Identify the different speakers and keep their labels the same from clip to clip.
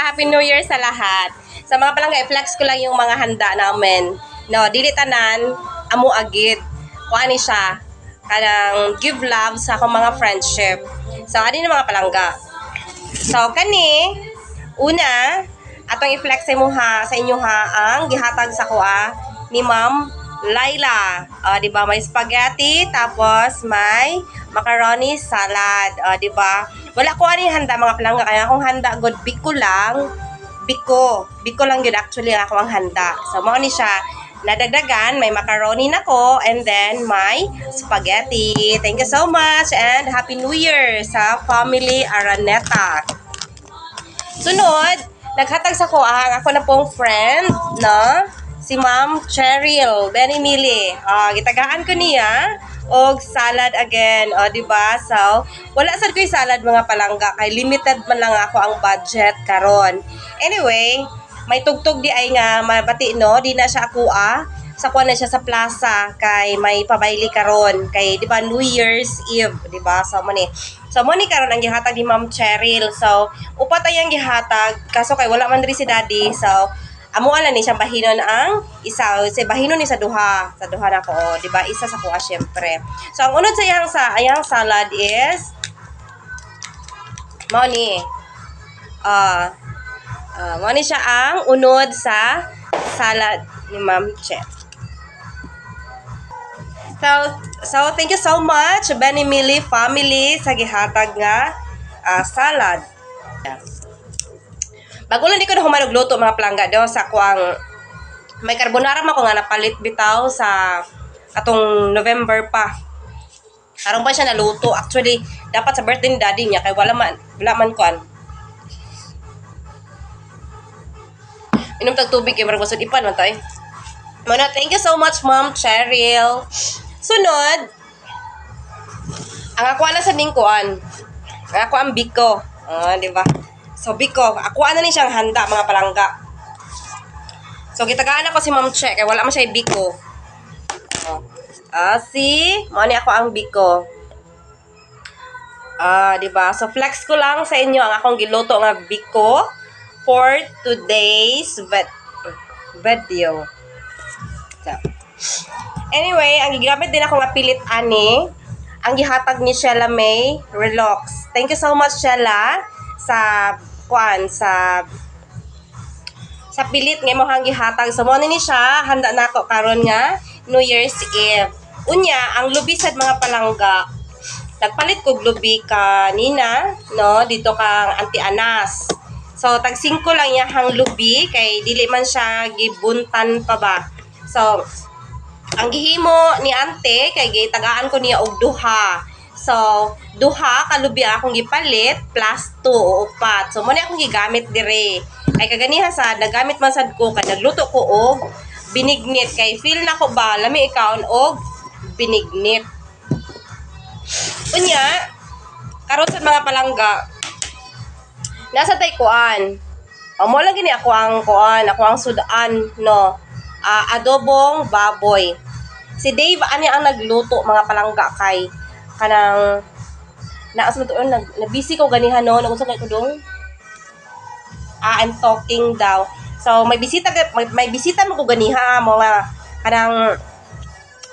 Speaker 1: Happy New Year sa lahat. Sa mga palangga, i-flex ko lang yung mga handa namin. No, dili tanan, amo agid. Kuha ni siya. Kanang give love sa akong mga friendship. So, ano yung mga palangga? So, kani, una, atong i-flex sa inyo ha, ang gihatag sa kuha ni Ma'am Laila. Di ba? May spaghetti, tapos may macaroni salad. Di ba? Wala ko ani handa mga palangga. Kaya akong handa, good, biko lang. Biko lang yun actually ako ang handa. So, mo ni siya. Nadagdagan, may macaroni na ko, and then may spaghetti. Thank you so much, and Happy New Year sa family Araneta. Sunod, naghatag sa ko ang ako na pong friend, no? Si Ma'am Cheryl Benimili. Gitagaan ko niya og salad again, di ba? So, wala sad ko yung salad mga palangga kay limited man lang ako ang budget karon. Anyway, may tugtog di ay nga mabati no, di na siya kuha. Sa kuha na siya sa plaza kay may pabayli karon kay di ba New Year's Eve, di ba? So mo ni karon ang gihatag ni Ma'am Cheryl. So, upat ayang gihatag kaso kay wala man diri si Daddy. So, amo ala ni siyang bahinon ang isa, si bahinon ni sa duha na ko, di ba? Isa sa kuha syempre. So, ang unod sa ayang salad is mo ni mo ni siya ang unod sa salad ni Ma'am Che. So thank you so much Benimili family sa gihatag nga salad. Bago lang di ko na humanugluto mga palangga do sa kuang may carbonara man ko nga napalit bitaw sa atong November pa. Karong pa siya naluto. Actually, dapat sa birthday ni Daddy niya kay wala man kuan. Inom tag tubig kay marag wasod ipan man tay. Muna, thank you so much Ma'am Cheryl. Sunod, ang ako na sa dingkuan. Ang ako ang biko. Di ba? So, biko. Ako na ni siyang handa, mga palangga. So, gitagaan ako si Ma'am Che, kaya wala man siya biko. Mo ni ako ang biko. Di ba? So, flex ko lang sa inyo ang akong giluto nga biko for today's video. So, anyway, ang gigamit din ako nga pilit ani, ang gihatag ni Sheila May Relax. Thank you so much Sheila sa pilit nga mo hang gihatag. So mo ni siya handa nako karon nga New Year's Eve. Unya, ang lubi sad mga palangga. Nagpalit ko lubi kanina, no, dito kang Auntie Anas. So tag 5 lang ya hang lubi kay dili man siya gibuntan pa ba. So ang gihimo ni ante kay gitagaan ko niya og duha. So, duha kalubi akong gipalit plus 2 o 4. So, mo ni akong gigamit dire. Ay kaganiha sa nagamit man sad ko kay nagluto ko og binignit kay feel na ko ba lami ikaon og binignit. Unya, karon sa mga palangga. Nasa tay kuan. Mo lang gini ako ang sudan no. Adobong baboy. Si Dave ani ang nagluto mga palangga kay kanang naas mo tuon na busy ko ganihan no nag-usap ko dong. I'm talking daw. So may bisita mo ko ganiha mga kanang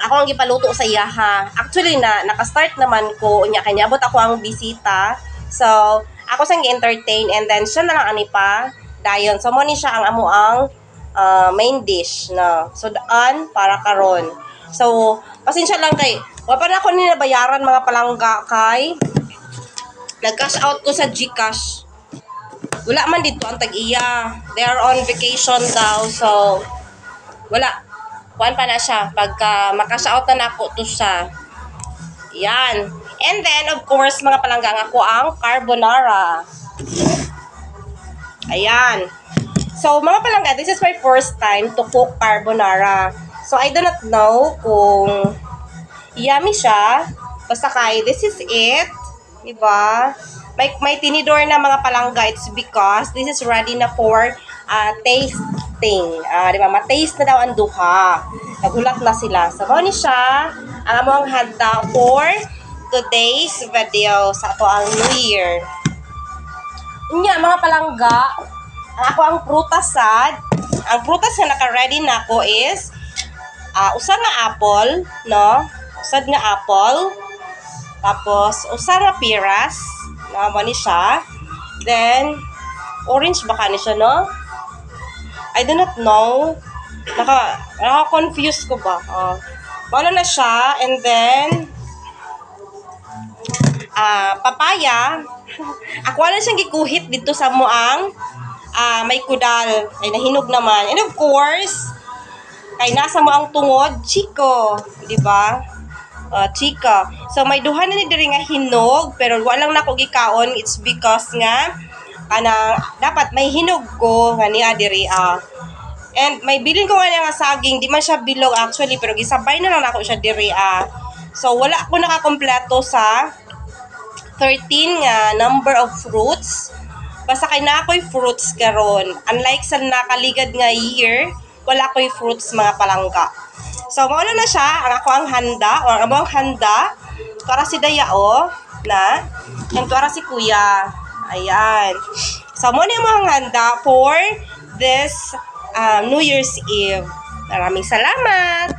Speaker 1: ako ang gipaluto sa iya ha. Actually naka-start naman ko unya kanya abot ako ang bisita. So ako sang gi-entertain and then siya na lang ani pa dayon. So mo ni siya ang amo ang main dish na sudan para karon. So, pasensya lang kay wala pa na ako ninabayaran mga palangga kay nag-cash out ko sa GCash. Wala man dito ang tag-iya. They are on vacation daw. So, wala. Kuhan pa na siya. Pagka makash out na ako to siya. Yan. And then, of course, mga palangga ako ang carbonara. Ayan. So, mga palangga, this is my first time to cook carbonara. So, I do not know kung yummy siya. Basta kay, this is it. Diba? May tinidor na mga palangga. It's because this is ready na for tasting. Diba? Ma-taste na daw ang duha. Nagulat na sila. So, ni siya ang among handa for today's video sa ato ang New Year. Nya, mga palangga, Ako ang prutas sad. Ang prutas na naka-ready na ako is usa nga apple, no? Usad nga apple. Tapos usa nga piras, na mo ni siya. Then orange baka ni siya, no? I do not know. Naka-confuse ko ba? Wala na siya. And then papaya. Ako wala siyang gikuhit dito sa moang may kudal. Ay nahinog naman. And of course, kay nasa mo ang tungod, Chico, di ba? Chica. So may duha na ni diri nga hinog pero walang nako gikaon. It's because nga dapat may hinog ko nga niya diri And may bilin ko nga saging, di man siya bilog actually pero gisabay na lang ako siya diri So wala ako nakakompleto sa 13 nga number of fruits. Basta kay na ako'y fruits karon. Unlike sa nakaligad nga year, wala ako'y fruits mga palangga. So, mauna na siya, ang ako ang handa, o ang among handa, para si Dayao, na, and para si Kuya. Ayan. So, muna yung mga handa for this New Year's Eve. Maraming salamat!